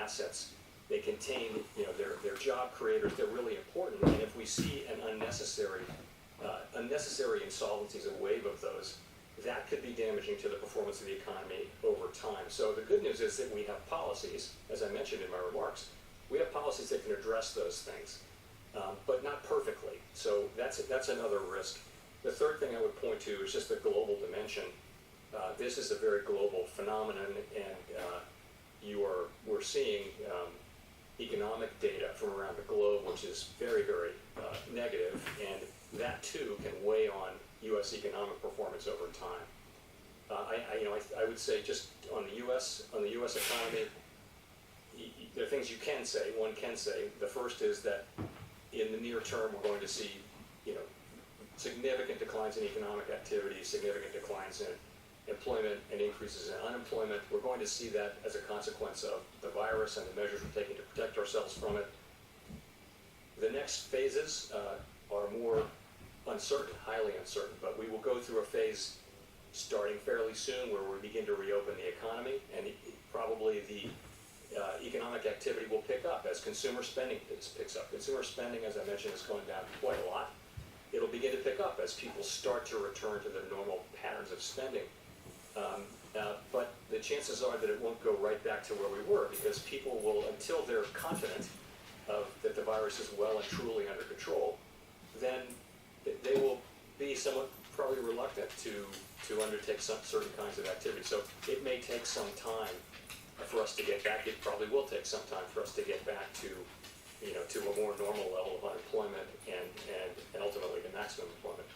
assets. They contain, they're job creators. They're really important. And if we see an unnecessary insolvencies, a wave of those, that could be damaging to the performance of the economy over time. So the good news is that we have policies, as I mentioned in my remarks, we have policies that can address those things, but not perfectly. So that's another risk. The third thing I would point to is just the global dimension. This is a very global phenomenon, and we're seeing economic data from around the globe, which is very, very negative, and that too can weigh on U.S. economic performance over time. I would say just on the U.S. economy, there are things you can say. One can say. The first is that in the near term, we're going to see, significant declines in economic activity, significant declines in employment, and increases in unemployment. We're going to see that as a consequence of the virus and the measures we're taking to protect ourselves from it. The next phases are more uncertain, highly uncertain, but we will go through a phase starting fairly soon where we begin to reopen the economy, and probably the economic activity will pick up as consumer spending picks up. Consumer spending, as I mentioned, is going down quite a lot. It'll begin to pick up as people start to return to their normal patterns of spending. But the chances are that it won't go right back to where we were, because people will, until they're confident that the virus is well and truly under control, then they will be somewhat probably reluctant to undertake some certain kinds of activity. So it may take some time for us to get back. It probably will take some time for us to get back to a more normal level of unemployment and ultimately to maximum employment.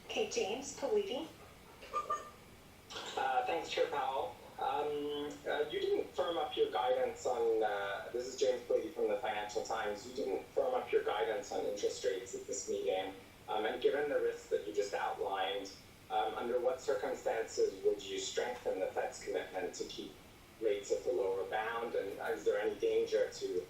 Okay, James Politi. Thanks, Chair Powell. You didn't firm up your guidance on, this is James Politi from the Financial Times, you didn't firm up your guidance on interest rates at this meeting. And given the risks that you just outlined, under what circumstances would you strengthen the Fed's commitment to keep rates at the lower bound? And is there any danger to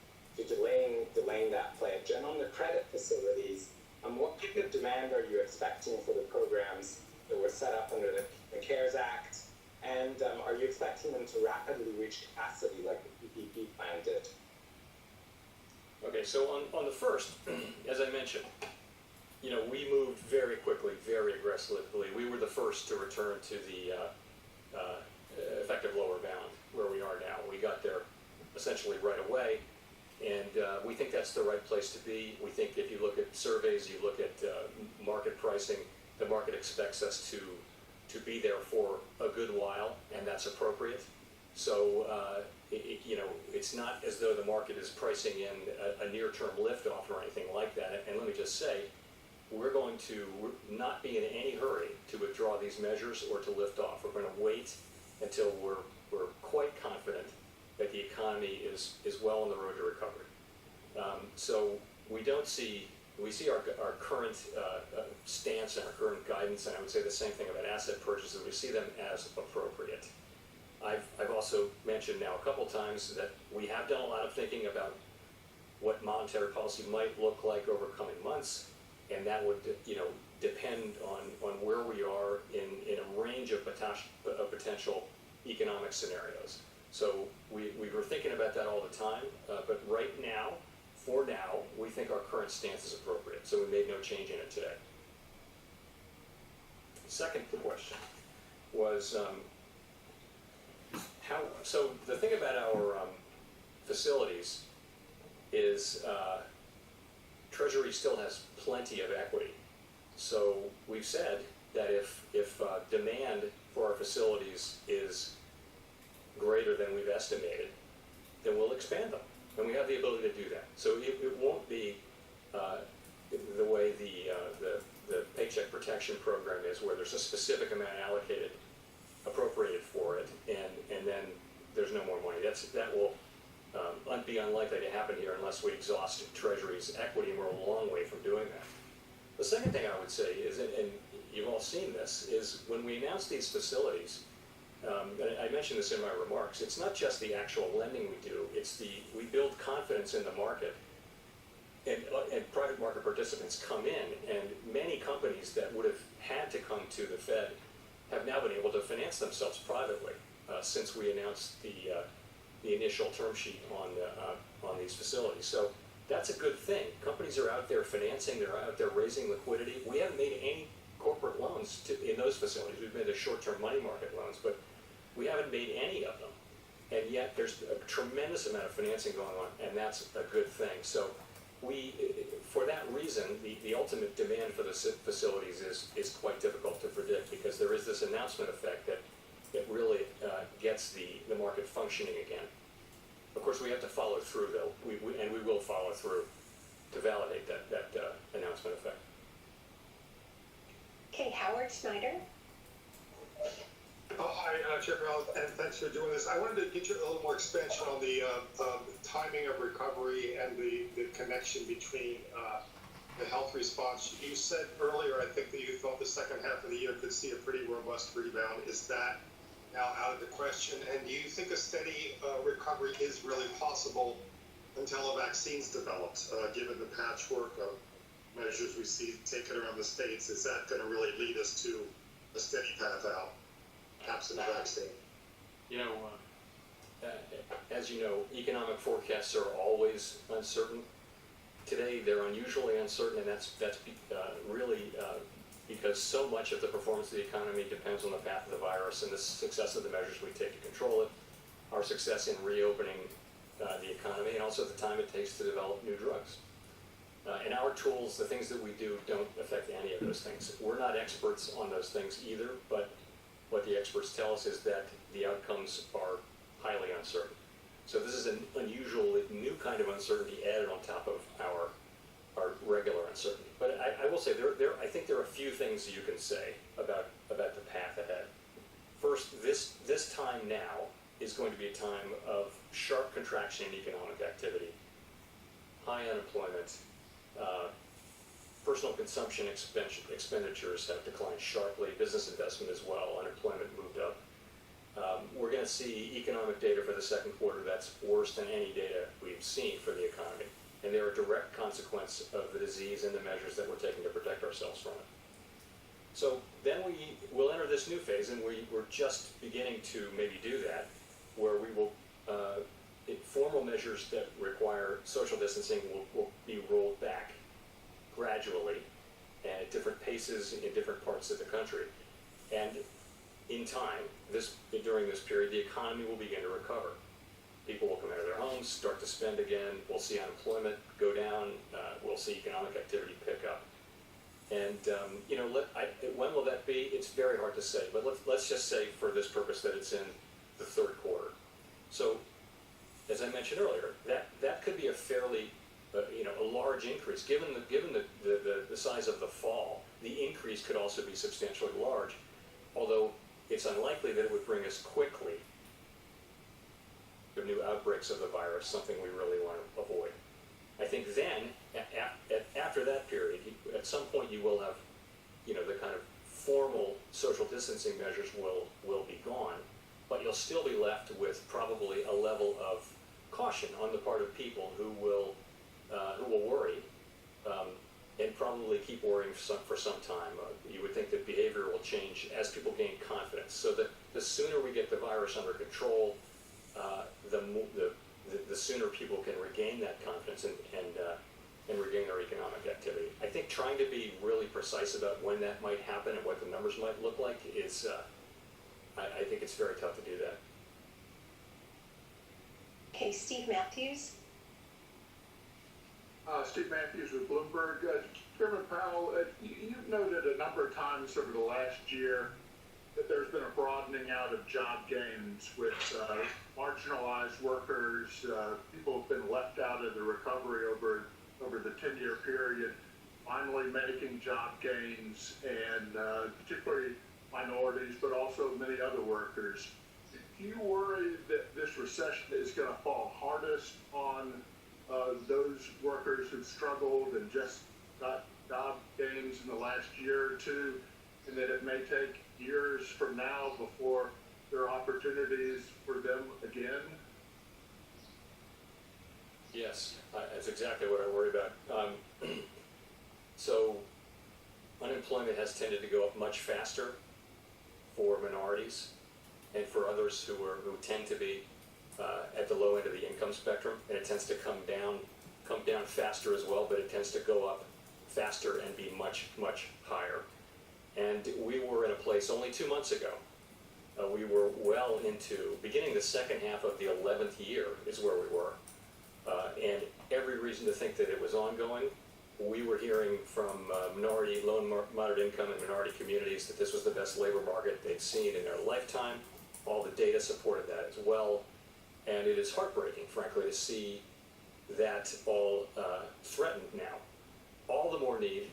delaying that pledge? And on the credit facilities, what kind of demand are you expecting for the programs that were set up under the CARES Act? And are you expecting them to rapidly reach capacity like the PPP plan did? Okay, so on the first, as I mentioned, we moved very quickly, very aggressively. We were the first to return to the effective lower bound where we are now. We got there essentially right away, and we think that's the right place to be. We think if you look at surveys, you look at market pricing, the market expects us to be there for a good while, and that's appropriate. So it's not as though the market is pricing in a near-term liftoff or anything like that. And let me just say, we're going to not be in any hurry to withdraw these measures or to lift off. We're going to wait until we're quite confident that the economy is well on the road to recovery. So we see our current stance and our current guidance, and I would say the same thing about asset purchases. We see them as appropriate. I've also mentioned now a couple times that we have done a lot of thinking about what monetary policy might look like over coming months, and that would depend on where we are in a range of potential economic scenarios. So we were thinking about that all the time, but right now, for now, we think our current stance is appropriate, so we made no change in it today. The second question was so the thing about our facilities is Treasury still has plenty of equity. So we've said that if demand for our facilities is greater than we've estimated, then we'll expand them. And we have the ability to do that. So it won't be the way the Paycheck Protection Program is, where there's a specific amount allocated, appropriated for it, and then there's no more money. That will be unlikely to happen here unless we exhaust Treasury's equity, and we're a long way from doing that. The second thing I would say is, and you've all seen this, is when we announce these facilities, and I mentioned this in my remarks, it's not just the actual lending we do, we build confidence in the market, and private market participants come in, and many companies that would have had to come to the Fed have now been able to finance themselves privately. since we announced the initial term sheet on these facilities. So that's a good thing. Companies are out there financing, they're out there raising liquidity. We haven't made any corporate loans in those facilities. We've made the short-term money market loans, but we haven't made any of them. And yet there's a tremendous amount of financing going on, and that's a good thing. So for that reason, the ultimate demand for the facilities is quite difficult to predict, because there is this announcement effect that really gets the market functioning again. Of course, we have to follow through, though, and we will follow through to validate that announcement effect. Okay, Howard Snyder. Oh, hi, Chair Powell, and thanks for doing this. I wanted to get you a little more expansion on the timing of recovery and the connection between the health response. You said earlier, I think, that you thought the second half of the year could see a pretty robust rebound. Is that now out of the question? And do you think a steady recovery is really possible until a vaccine's developed, given the patchwork of measures we see taken around the states? Is that going to really lead us to a steady path out, absent a vaccine? You know, as you know, economic forecasts are always uncertain. Today, they're unusually uncertain, and that's really because so much of the performance of the economy depends on the path of the virus and the success of the measures we take to control it, our success in reopening the economy, and also the time it takes to develop new drugs. And our tools, the things that we do, don't affect any of those things. We're not experts on those things either, but what the experts tell us is that the outcomes are highly uncertain. So this is an unusual, new kind of uncertainty added on top of our regular uncertainty. But I will say, I think there are a few things you can say about the path ahead. First, this time now is going to be a time of sharp contraction in economic activity, high unemployment, personal consumption expenditures have declined sharply, business investment as well, unemployment moved up. We're going to see economic data for the second quarter that's worse than any data we've seen for the economy. And they're a direct consequence of the disease and the measures that we're taking to protect ourselves from it. So then we'll enter this new phase, and we're just beginning to maybe do that, where we will, formal measures that require social distancing will be rolled back gradually and at different paces in different parts of the country. And in time, during this period, the economy will begin to recover. People will come out of their homes, start to spend again. We'll see unemployment go down. We'll see economic activity pick up. And when will that be? It's very hard to say. But let's just say, for this purpose, that it's in the third quarter. So, as I mentioned earlier, that could be a fairly a large increase. Given the size of the fall, the increase could also be substantially large. Although it's unlikely that it would bring us quickly to new outbreaks of the virus, something we really want to avoid. I think then, after that period, at some point you will have, the kind of formal social distancing measures will be gone, but you'll still be left with probably a level of caution on the part of people who will worry, and probably keep worrying for some time. You would think that behavior will change as people gain confidence. So that the sooner we get the virus under control, the sooner people can regain that confidence and regain their economic activity. I think trying to be really precise about when that might happen and what the numbers might look like is, I think it's very tough to do that. Okay, Steve Matthews. Steve Matthews with Bloomberg. Chairman Powell, you've noted a number of times over the last year that there's been a broadening out of job gains with marginalized workers, people who've been left out of the recovery over the 10-year period, finally making job gains, and particularly minorities, but also many other workers. Do you worry that this recession is going to fall hardest on those workers who struggled and just got job gains in the last year or two, and that it may take years from now before there are opportunities for them again? Yes, that's exactly what I worry about. So unemployment has tended to go up much faster for minorities and for others who tend to be at the low end of the income spectrum, and it tends to come down faster as well, but it tends to go up faster and be much, much higher. And we were in a place only 2 months ago. We were well into, beginning the second half of the 11th year is where we were. And every reason to think that it was ongoing. We were hearing from minority, low and moderate income and minority communities that this was the best labor market they'd seen in their lifetime. All the data supported that as well. And it is heartbreaking, frankly, to see that all threatened now. All the more need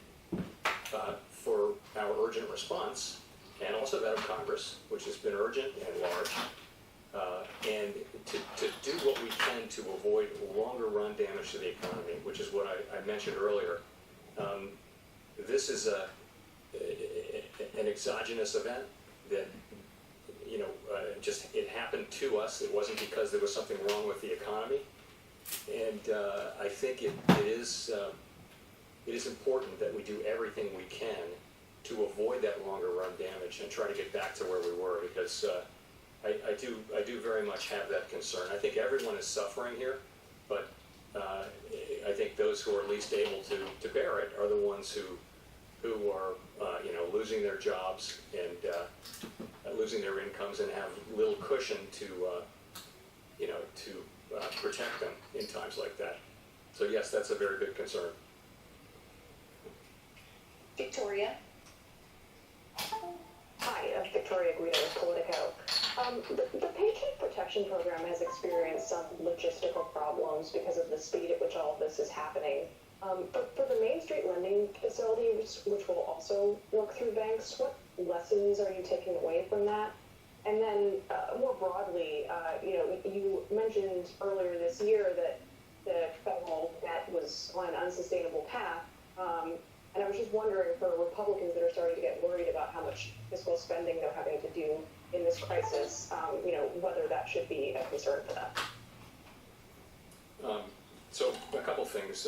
for our urgent response, and also that of Congress, which has been urgent and large, and to do what we can to avoid longer run damage to the economy, which is what I mentioned earlier. This is an exogenous event that, it happened to us. It wasn't because there was something wrong with the economy. And I think it is important that we do everything we can to avoid that longer run damage and try to get back to where we were, because I do very much have that concern. I think everyone is suffering here, but I think those who are least able to bear it are the ones who are losing their jobs and losing their incomes and have little cushion to protect them in times like that. So yes, that's a very good concern. Victoria. Hi, I'm Victoria Guido with Politico. The Paycheck Protection Program has experienced some logistical problems because of the speed at which all of this is happening. But for the Main Street lending facility, which will also work through banks, what lessons are you taking away from that? And then more broadly, you mentioned earlier this year that the federal debt was on an unsustainable path. And I was just wondering, for Republicans that are starting to get worried about how much fiscal spending they're having to do in this crisis, whether that should be a concern for them. So a couple things.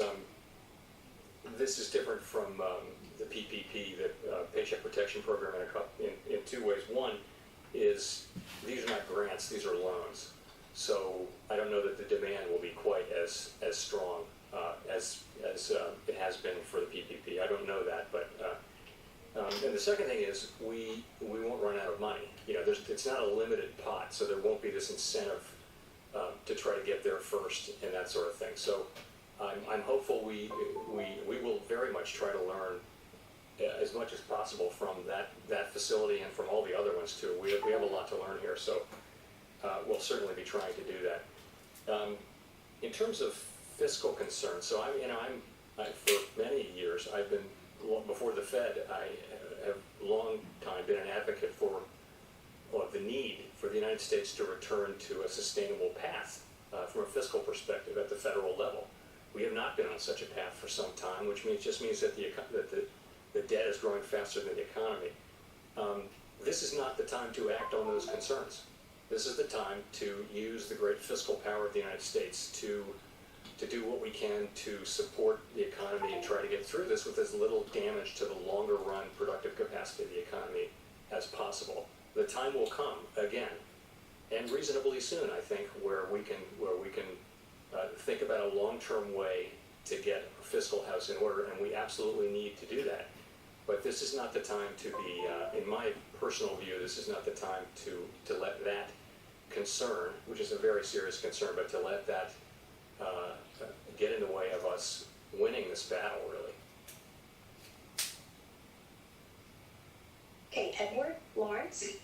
This is different from the PPP, the Paycheck Protection Program, in two ways. One is these are not grants; these are loans. So I don't know that the demand will be quite as strong as it has been for the PPP. I don't know that, but and the second thing is we won't run out of money. It's not a limited pot, so there won't be this incentive to try to get there first and that sort of thing. So I'm hopeful we will very much try to learn as much as possible from that facility and from all the other ones too. We have a lot to learn here, so we'll certainly be trying to do that. In terms of fiscal concerns, so for many years I've been, before the Fed, I have long time been an advocate for the need for the United States to return to a sustainable path from a fiscal perspective at the federal level. We have not been on such a path for some time, which just means that the debt is growing faster than the economy. This is not the time to act on those concerns. This is the time to use the great fiscal power of the United States to do what we can to support the economy and try to get through this with as little damage to the longer run productive capacity of the economy as possible. The time will come again, and reasonably soon, I think, where we can think about a long-term way to get our fiscal house in order, and we absolutely need to do that. But this is not the time to be, in my personal view, this is not the time to let that concern, which is a very serious concern, but to let that get in the way of us winning this battle, really. Okay, Edward Lawrence.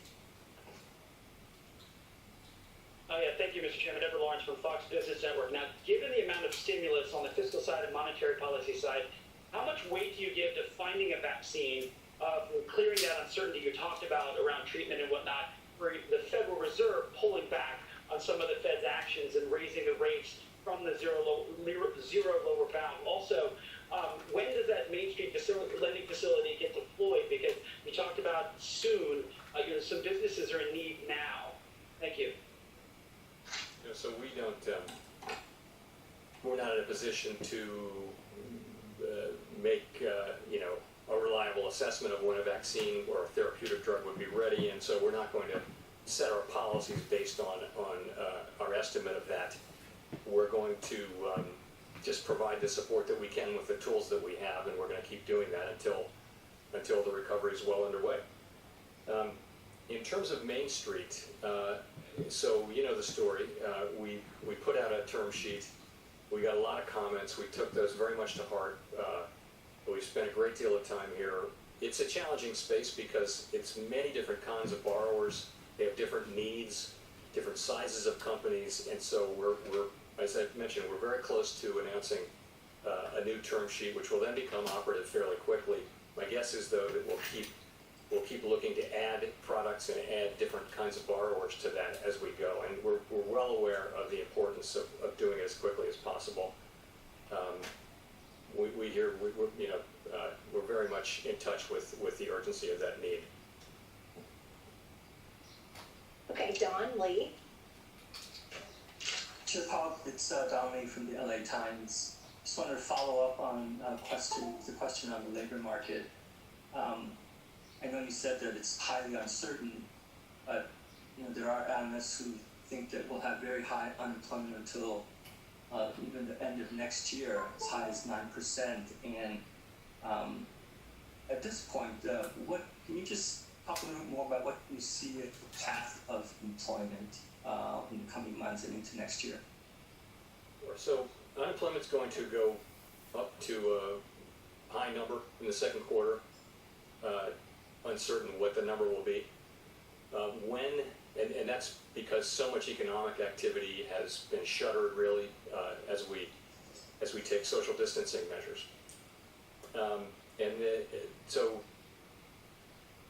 Oh, yeah, thank you, Mr. Chairman. Edward Lawrence from Fox Business Network. Now, given the amount of stimulus on the fiscal side and monetary policy side, how much weight do you give to finding a vaccine, clearing that uncertainty you talked about around treatment and whatnot, for the Federal Reserve pulling back on some of the Fed's actions and raising the rates from the zero lower bound? Also, when does that Main Street lending facility get deployed? Because we talked about soon, some businesses are in need now. Thank you. So we don't, we're not in a position to make, a reliable assessment of when a vaccine or a therapeutic drug would be ready, and so we're not going to set our policies based on our estimate of that. We're going to just provide the support that we can with the tools that we have, and we're going to keep doing that until the recovery is well underway. In terms of Main Street, so you know the story. We put out a term sheet. We got a lot of comments. We took those very much to heart. We've spent a great deal of time here. It's a challenging space because it's many different kinds of borrowers. They have different needs, different sizes of companies, and so we're as I mentioned, we're very close to announcing a new term sheet, which will then become operative fairly quickly. My guess is, though, that we'll keep looking to add products and add different kinds of borrowers to that as we go, and we're well aware of the importance of doing it as quickly as possible. We're very much in touch with the urgency of that need. Okay, Don Lee. Chair Powell, it's Don Lee from the LA Times. Just wanted to follow up on the question on the labor market. I know you said that it's highly uncertain, but there are analysts who think that we'll have very high unemployment until even the end of next year, as high as 9%. And at this point, can you just talk a little bit more about what you see as the path of employment in the coming months and into next year? So unemployment's going to go up to a high number in the second quarter. Uncertain what the number will be. And that's because so much economic activity has been shuttered really as we take social distancing measures. So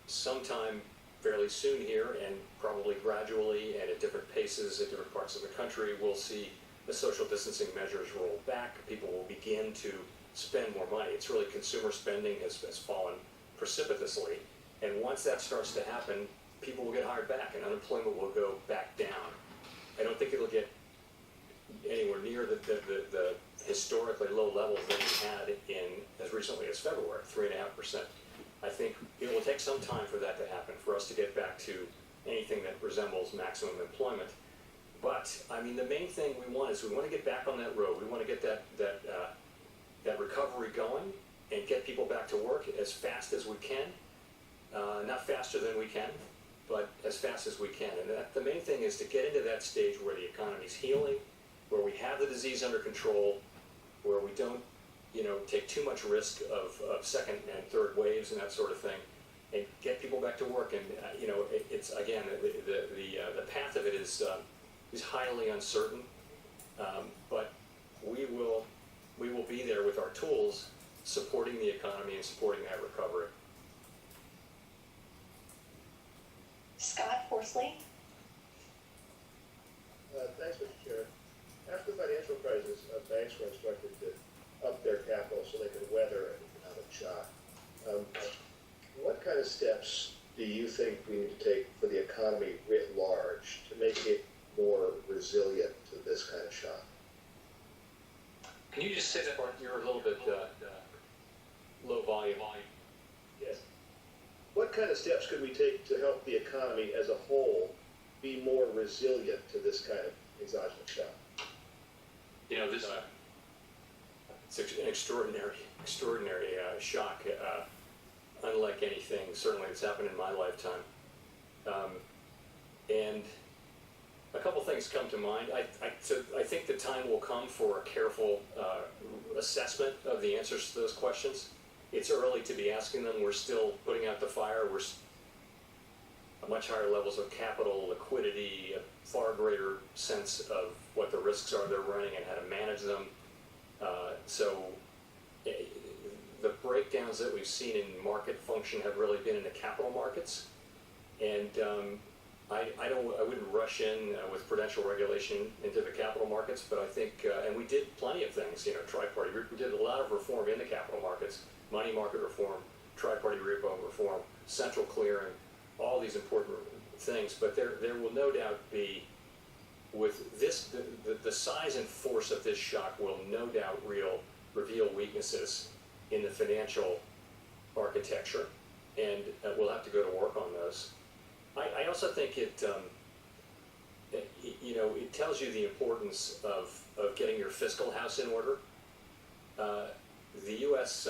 sometime fairly soon here, and probably gradually and at different paces at different parts of the country, we'll see the social distancing measures roll back. People will begin to spend more money. It's really consumer spending has fallen precipitously. And once that starts to happen, people will get hired back and unemployment will go back down. I don't think it'll get anywhere near the historically low levels that we had in as recently as February, 3.5%. I think it will take some time for that to happen, for us to get back to anything that resembles maximum employment. But, I mean, the main thing we want is we want to get back on that road. We want to get that recovery going and get people back to work as fast as we can. Not faster than we can, but as fast as we can. And the main thing is to get into that stage where the economy's healing, where we have the disease under control, where we don't, take too much risk of second and third waves and that sort of thing, and get people back to work. And it's again the path of it is highly uncertain, but we will be there with our tools, supporting the economy and supporting that recovery. Scott Horsley. Thanks, Mr. Chair. After the financial crisis, banks were instructed to up their capital so they could weather an economic shock. What kind of steps do you think we need to take for the economy writ large to make it more resilient to this kind of shock? Can you just say that part? You're a little bit low volume. Yes. What kind of steps could we take to help the economy as a whole be more resilient to this kind of exogenous shock? This it's an extraordinary shock, unlike anything certainly that's happened in my lifetime. And a couple things come to mind. I think the time will come for a careful assessment of the answers to those questions. It's early to be asking them. We're still putting out the fire. We're much higher levels of capital, liquidity, a far greater sense of what the risks are they're running and how to manage them. So the breakdowns that we've seen in market function have really been in the capital markets. And I wouldn't rush in with prudential regulation into the capital markets, but I think, and we did plenty of things, tri-party, we did a lot of reform in the capital markets, money market reform, tri-party repo reform, central clearing, all these important things. But there will no doubt be, with this, the size and force of this shock will no doubt reveal weaknesses in the financial architecture, and we'll have to go to work on those. I also think it you know, it tells you the importance of getting your fiscal house in order. The U.S.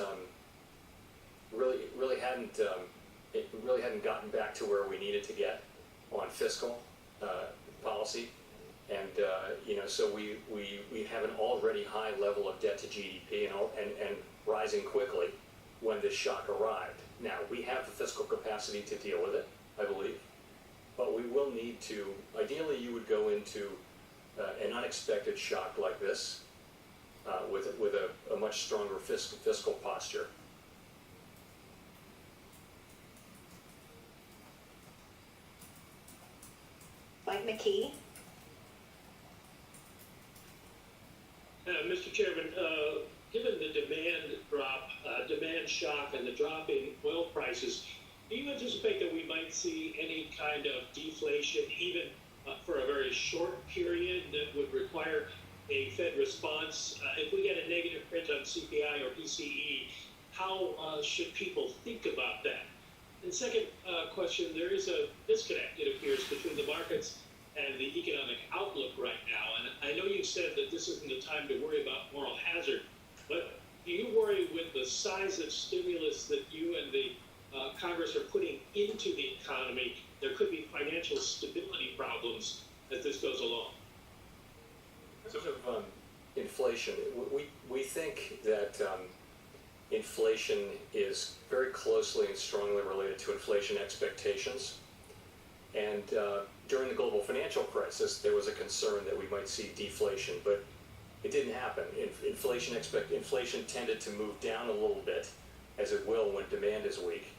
Really hadn't gotten back to where we needed to get on fiscal policy, and you know, so we have an already high level of debt to GDP and rising quickly when this shock arrived. Now we have the fiscal capacity to deal with it, I believe, but we will need to. Ideally, you would go into an unexpected shock like this with a much stronger fiscal posture. Mike McKee. Mr. Chairman, given the demand drop, demand shock, and the drop in oil prices, do you anticipate that we might see any kind of deflation, even for a very short period, that would require a Fed response? If we get a negative print on CPI or PCE, how should people think about that? And second question, there is a disconnect, it appears, between the markets and the economic outlook right now. And I know you said that this isn't the time to worry about moral hazard, but do you worry with the size of stimulus that you and the Congress are putting into the economy, there could be financial stability problems as this goes along? In terms of inflation, we think that inflation is very closely and strongly related to inflation expectations. And during the global financial crisis, there was a concern that we might see deflation, but it didn't happen. Inflation tended to move down a little bit, as it will when demand is weak.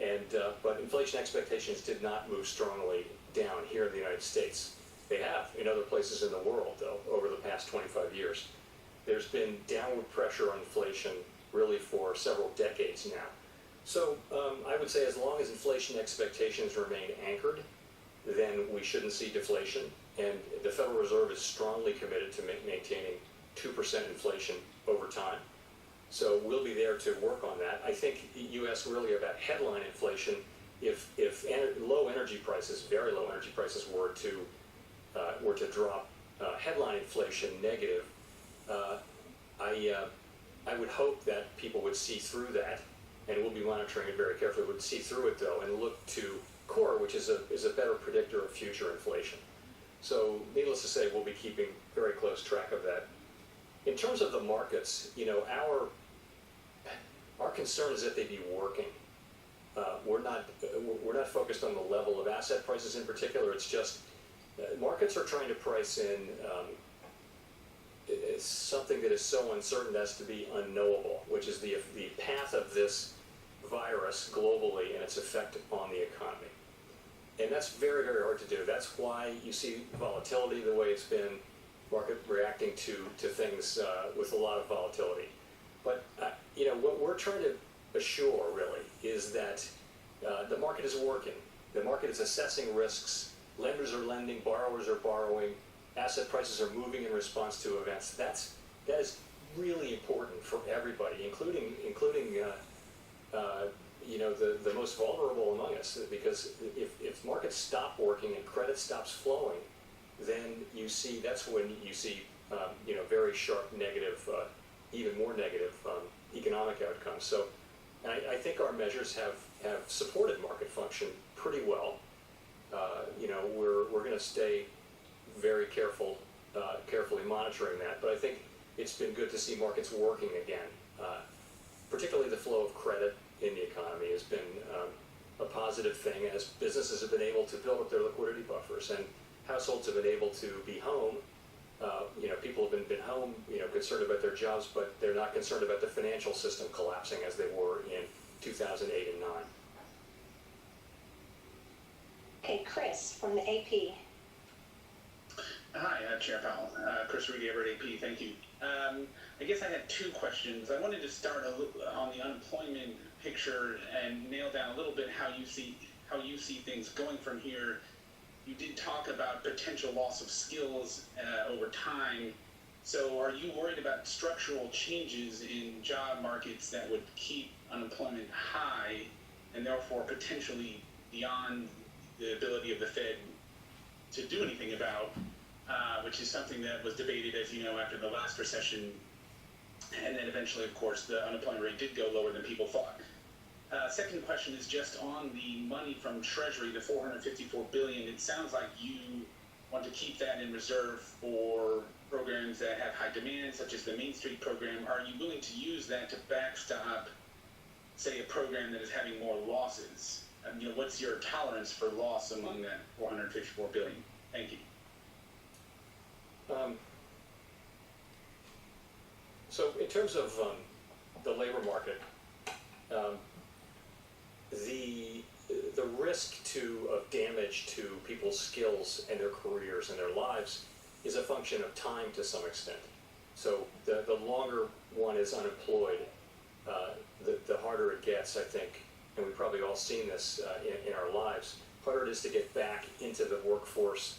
And but inflation expectations did not move strongly down here in the United States. They have in other places in the world, though, over the past 25 years. There's been downward pressure on inflation really for several decades now. So I would say as long as inflation expectations remain anchored, then we shouldn't see deflation. And the Federal Reserve is strongly committed to maintaining 2% inflation over time. So we'll be there to work on that. I think you asked really about headline inflation. If low energy prices, very low energy prices, were to drop headline inflation negative, I would hope that people would see through that, and we'll be monitoring it very carefully. Would see through it though, and look to core, which is a better predictor of future inflation. So, needless to say, we'll be keeping very close track of that. In terms of the markets, you know, our concern is that they be working. We're not focused on the level of asset prices in particular. It's just markets are trying to price in something that is so uncertain as to be unknowable, which is the path of this virus globally and its effect on the economy. And that's very, very hard to do. That's why you see volatility the way it's been, market reacting to things with a lot of volatility. But you know, what we're trying to assure really is that the market is working. The market is assessing risks. Lenders are lending, borrowers are borrowing, asset prices are moving in response to events. That is really important for everybody, including you know, the most vulnerable among us, because if markets stop working and credit stops flowing, then that's when you see you know, very sharp negative, even more negative economic outcomes. So I think our measures have supported market function pretty well. You know, we're going to stay very carefully monitoring that, but I think it's been good to see markets working again. Particularly the flow of credit in the economy has been a positive thing as businesses have been able to build up their liquidity buffers and households have been able to be home. You know, people have been home, you know, concerned about their jobs, but they're not concerned about the financial system collapsing as they were in 2008 and 9. Okay, Chris from the AP. Hi, Chair Powell. Chris Rudy, Everett AP. Thank you. I guess I had two questions. I wanted to start on the unemployment picture and nail down a little bit how you see things going from here. You did talk about potential loss of skills over time. So are you worried about structural changes in job markets that would keep unemployment high and therefore potentially beyond the ability of the Fed to do anything about, which is something that was debated, as you know, after the last recession. And then eventually, of course, the unemployment rate did go lower than people thought. Second question is just on the money from Treasury, the $454 billion. It sounds like you want to keep that in reserve for programs that have high demand, such as the Main Street program. Are you willing to use that to backstop, say, a program that is having more losses? What's your tolerance for loss among that $454 billion? Thank you. So in terms of the labor market, the risk of damage to people's skills and their careers and their lives is a function of time to some extent. So the longer one is unemployed, the harder it gets, I think, and we've probably all seen this in our lives, harder it is to get back into the workforce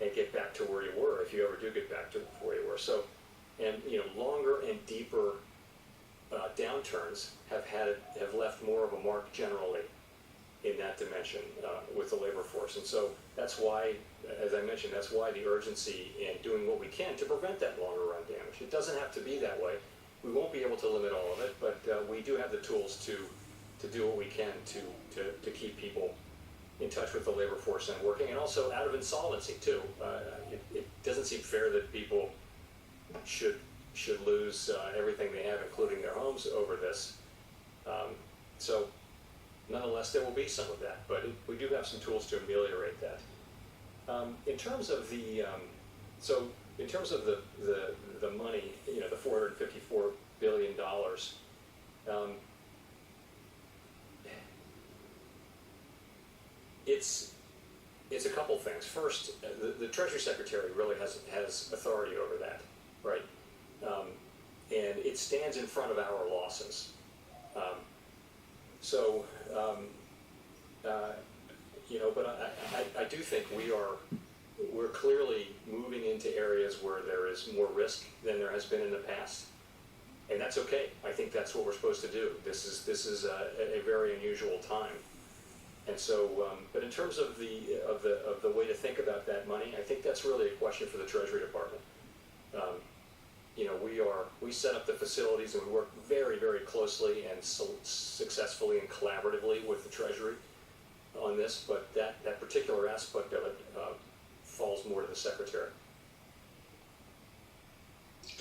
and get back to where you were, if you ever do get back to where you were. So, and longer and deeper downturns have left more of a mark generally in that dimension with the labor force. And so that's why, as I mentioned, that's why the urgency in doing what we can to prevent that longer run damage. It doesn't have to be that way. We won't be able to limit all of it, but we do have the tools to do what we can to keep people in touch with the labor force and working, and also out of insolvency too. It doesn't seem fair that people should lose everything they have, including their homes, over this. So nonetheless, there will be some of that, but we do have some tools to ameliorate that. In terms of the the money, the $454 billion, it's a couple things. First, the Treasury Secretary really has authority over that, right? And it stands in front of our losses. But I do think we're clearly moving into areas where there is more risk than there has been in the past, and that's okay. I think that's what we're supposed to do. This is a very unusual time, and so. But in terms of the way to think about that money, I think that's really a question for the Treasury Department. We set up the facilities and we work very, very closely and successfully and collaboratively with the Treasury on this, but that particular aspect of it falls more to the Secretary.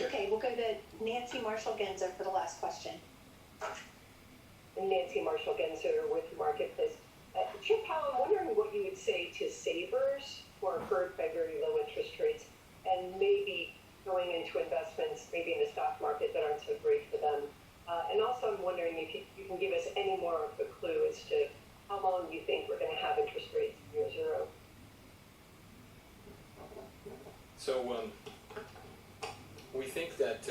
Okay, we'll go to Nancy Marshall-Genzer for the last question. Nancy Marshall-Genzer with Marketplace. Chair Powell, I'm wondering what you would say to savers who are hurt by very low interest rates and maybe going into investments, maybe in the stock market, that aren't so great for them. And also I'm wondering if you can give us any more of a clue as to how long you think we're going to have interest rates near zero. So we think that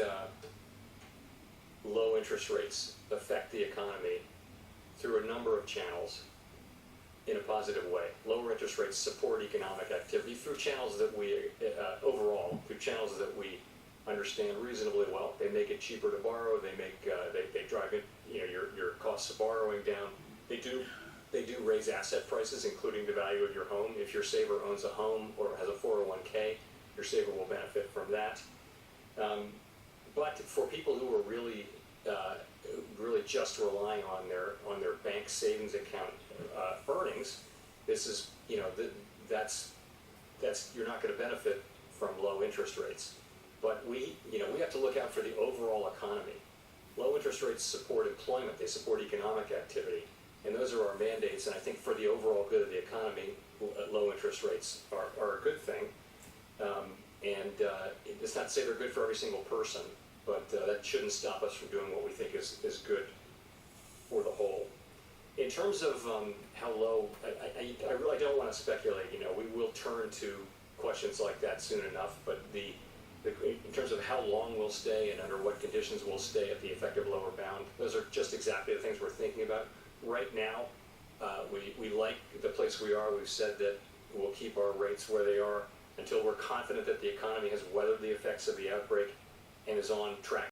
low interest rates affect the economy through a number of channels in a positive way. Lower interest rates support economic activity through channels that we, overall, through channels that we understand reasonably well. They make it cheaper to borrow. They make they drive it, your costs of borrowing down. They do raise asset prices, including the value of your home. If your saver owns a home or has a 401k, your saver will benefit from that. But for people who are really just relying on their bank savings account earnings, this is that's you're not going to benefit from low interest rates. But we have to look out for the overall economy. Low interest rates support employment, they support economic activity, and those are our mandates. And I think for the overall good of the economy, low interest rates are a good thing. It's not to say they're good for every single person, but that shouldn't stop us from doing what we think is good for the whole. In terms of how low, I really don't want to speculate. We will turn to questions like that soon enough, but in terms of how long we'll stay and under what conditions we'll stay at the effective lower bound, those are just exactly the things we're thinking about. Right now, we like the place we are. We've said that we'll keep our rates where they are until we're confident that the economy has weathered the effects of the outbreak and is on track